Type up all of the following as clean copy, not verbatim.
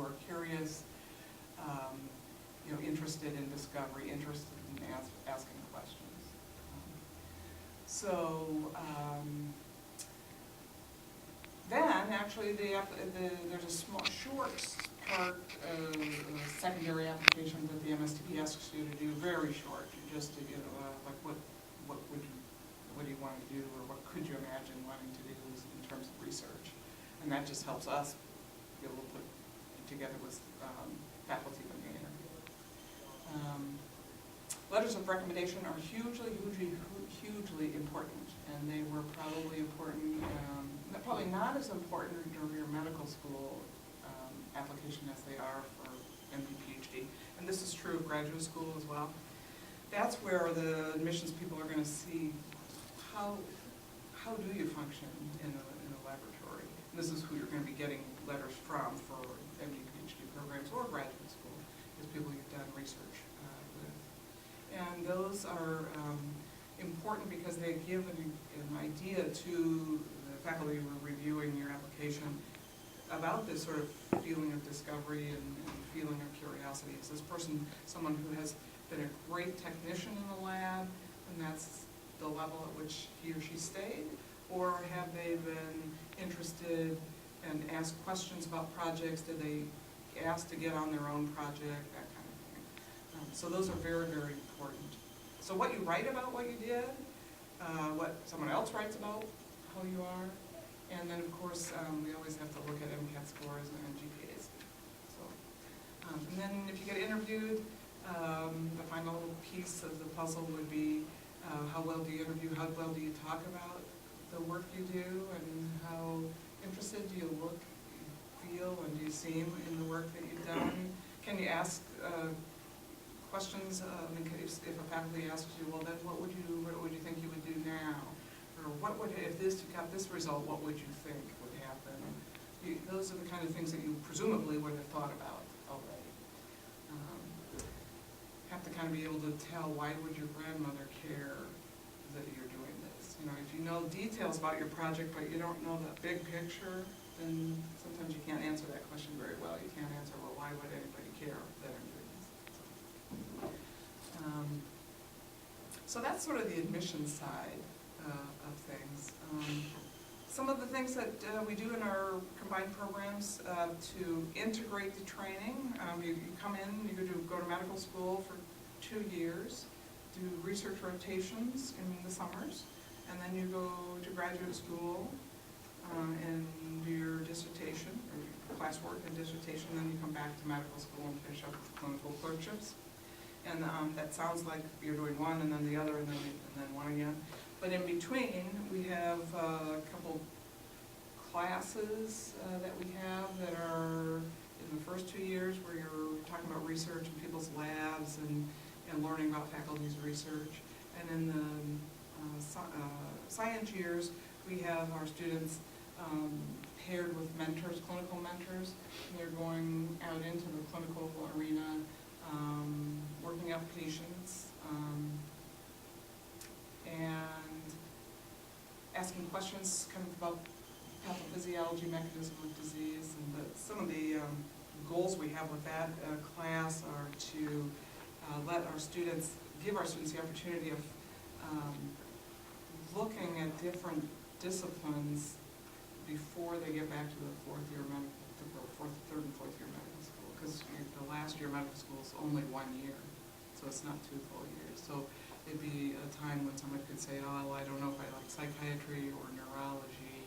are curious, interested in discovery, interested in asking questions. Then actually there's a small, short part secondary application that the MSTP asks you to do, very short, just to like what do you want to do, or what could you imagine wanting to do in terms of research, and that just helps us be able to put it together with faculty when they interview. Letters of recommendation are hugely important, and they were probably important, probably not as important during your medical school application as they are for MD, PhD, and this is true of graduate school as well. That's where the admissions people are going to see how do you function in a laboratory. And this is who you're going to be getting letters from for MD, PhD programs or graduate school, is people you've done research with. And those are important because they give an idea to the faculty who are reviewing your application about this sort of feeling of discovery and feeling of curiosity. Is this person someone who has been a great technician in the lab, and that's the level at which he or she stayed? Or have they been interested and asked questions about projects? Did they ask to get on their own project? That kind of thing. So those are very, very important. So what you write about what you did, what someone else writes about how you are, and then of course we always have to look at MCAT scores and GPAs. So, and then if you get interviewed, the final piece of the puzzle would be how well do you interview, how well do you talk about the work you do, and how interested do you look, feel, and do you seem in the work that you've done? Can you ask questions? If a faculty asks you, well, then what would you think you would do now? Or what would, if you got this result, what would you think would happen? Those are the kind of things that you presumably would have thought about already. Have to kind of be able to tell, why would your grandmother care that you're doing this? If you know details about your project but you don't know the big picture, then sometimes you can't answer that question very well. You can't answer, well, why would anybody care that I'm doing this? So that's sort of the admissions side of things. Some of the things that we do in our combined programs to integrate the training, you come in, you go to medical school for 2 years, do research rotations in the summers, and then you go to graduate school and do your dissertation, or your classwork and dissertation, then you come back to medical school and finish up with clinical clerkships. And that sounds like you're doing one and then the other and then one again. But in between, we have a couple classes that we have that are in the first 2 years where you're talking about research in people's labs and learning about faculty's research. And in the science years, we have our students paired with mentors, clinical mentors. And they're going out into the clinical arena, working out patients, and asking questions kind of about pathophysiology, mechanism of disease. And some of the goals we have with that class are to give our students the opportunity of looking at different disciplines before they get back to the third and fourth year medical school, because the last year of medical school is only 1 year, so it's not 2 full years. So it'd be a time when somebody could say, oh, I don't know if I like psychiatry or neurology,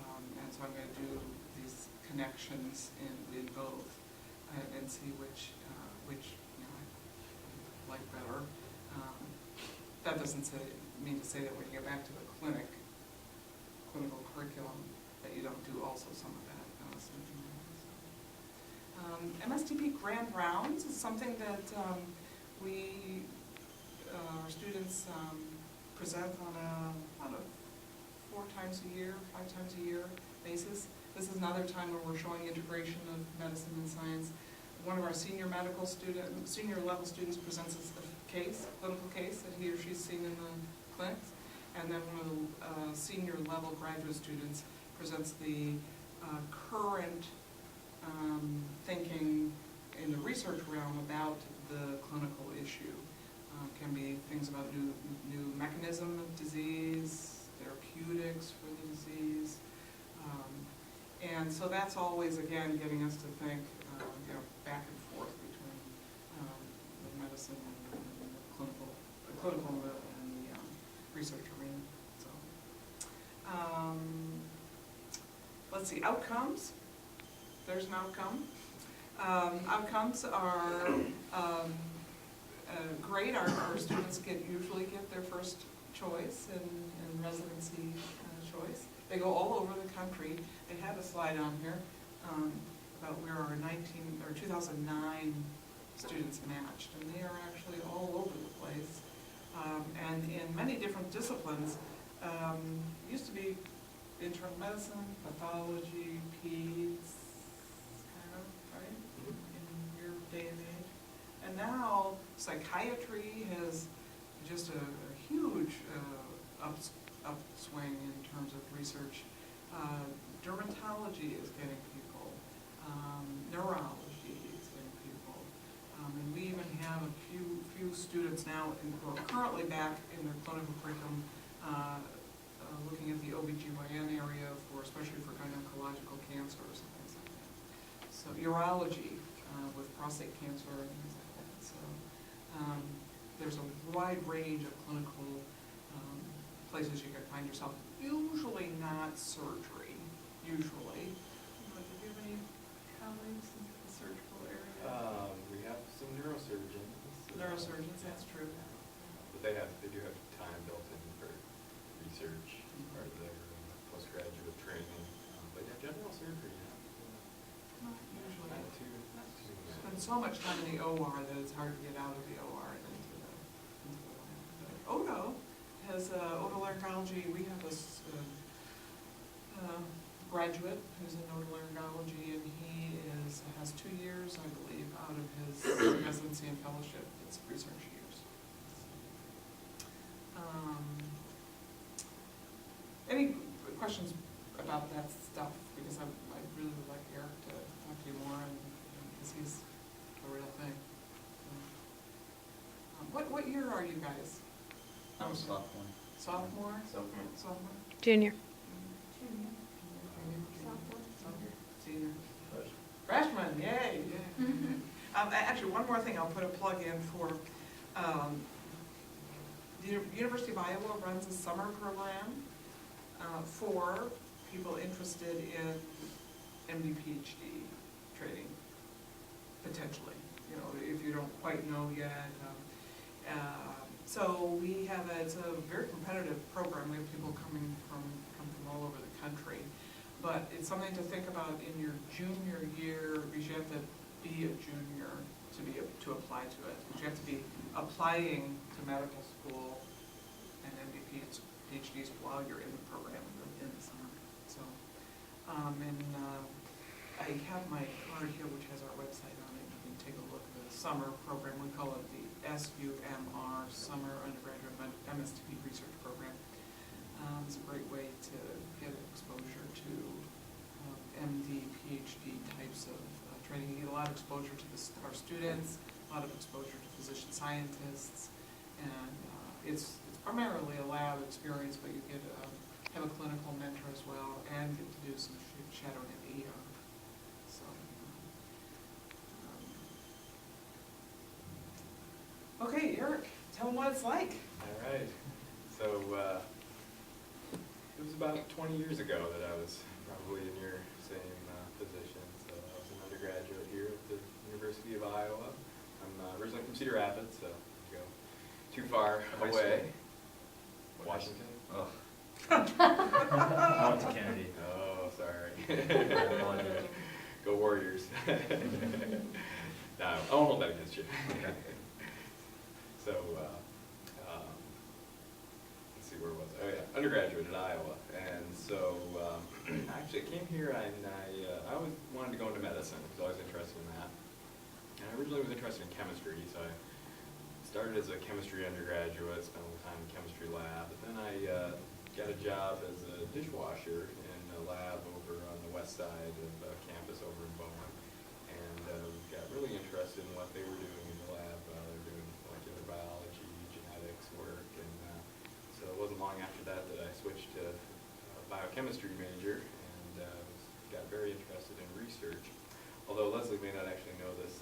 and so I'm going to do these connections in both and see which I like better. That doesn't mean to say that when you get back to the clinical curriculum, that you don't do also some of that. MSTP Grand Rounds is something that our students present on a 4 times a year, 5 times a year basis. This is another time where we're showing integration of medicine and science. One of our senior level students presents a clinical case that he or she's seen in the clinics, and then one of the senior level graduate students presents the current thing research realm about the clinical issue. Can be things about new mechanism of disease, therapeutics for the disease. And so that's always, again, getting us to think, back and forth between the medicine and the clinical and the research arena. So, let's see, outcomes. There's an outcome. Outcomes are great. Our students usually get their first choice in residency choice. They go all over the country. They have a slide on here about where our 2009 students matched, and they are actually all over the place, and in many different disciplines. Used to be internal medicine, pathology, peds, kind of, right, in your day and age. And now psychiatry has just a huge upswing in terms of research. Dermatology is getting people. Neurology is getting people. And we even have a few students now who are currently back in their clinical curriculum looking at the OBGYN area, especially for gynecological cancers and things like that. So urology with prostate cancer and things like that. So there's a wide range of clinical places you can find yourself. Usually not surgery, usually. But do you have any colleagues in the surgical area? We have some neurosurgeons. Neurosurgeons, that's true. But they do have time built in for research as part of their postgraduate training. But yeah, general surgery, Not usually. not too Spend so much time in the OR that it's hard to get out of the OR and into the lab. Odo has otolaryngology. We have this graduate who's in otolaryngology, and he has 2 years, I believe, out of his residency and fellowship. It's research years. Any questions about that stuff? Because I really would like Eric to talk to you more, because he's a real thing. What year are you guys? I'm a sophomore. Sophomore? Sophomore. Sophomore? Junior. Senior. Freshman, yay! Actually, one more thing, I'll put a plug in for, the University of Iowa runs a summer program for people interested in MD PhD training, potentially, if you don't quite know yet. So we have it's a very competitive program. We have people come from all over the country. But it's something to think about in your junior year, because you have to be a junior to apply to it. Because you have to be applying to medical school and MD PhDs while you're in the program in the summer. So, I have my card here, which has our website on it. You can take a look at the summer program. We call it the SUMR, Summer Undergraduate MSTP Research Program. It's a great way to get exposure to MD, PhD types of training. You get a lot of exposure to our students, a lot of exposure to physician scientists, and it's primarily a lab experience, but you get have a clinical mentor as well, and get to do some shadowing at the ER. So, okay, Eric, tell them what it's like. All right. So it was about 20 years ago that I was probably in your same position. So I was an undergraduate here at the University of Iowa. I'm originally from Cedar Rapids, so I go too far away. Washington. Oh. I went to Kennedy. Oh, sorry. Go Warriors. No, I won't hold that against you. Okay. So, let's see, where was I? Oh yeah, undergraduate at Iowa. And so, actually I came here and I always wanted to go into medicine. I was always interested in that. And I originally was interested in chemistry, so I started as a chemistry undergraduate, spent a little time in chemistry lab, but then I got a job as a dishwasher in a lab over on the west side of campus over in Bowen, and got really interested interested in what they were doing in the lab. They're doing molecular biology, genetics work, and so it wasn't long after that that I switched to a biochemistry major and got very interested in research. Although Leslie may not actually know this,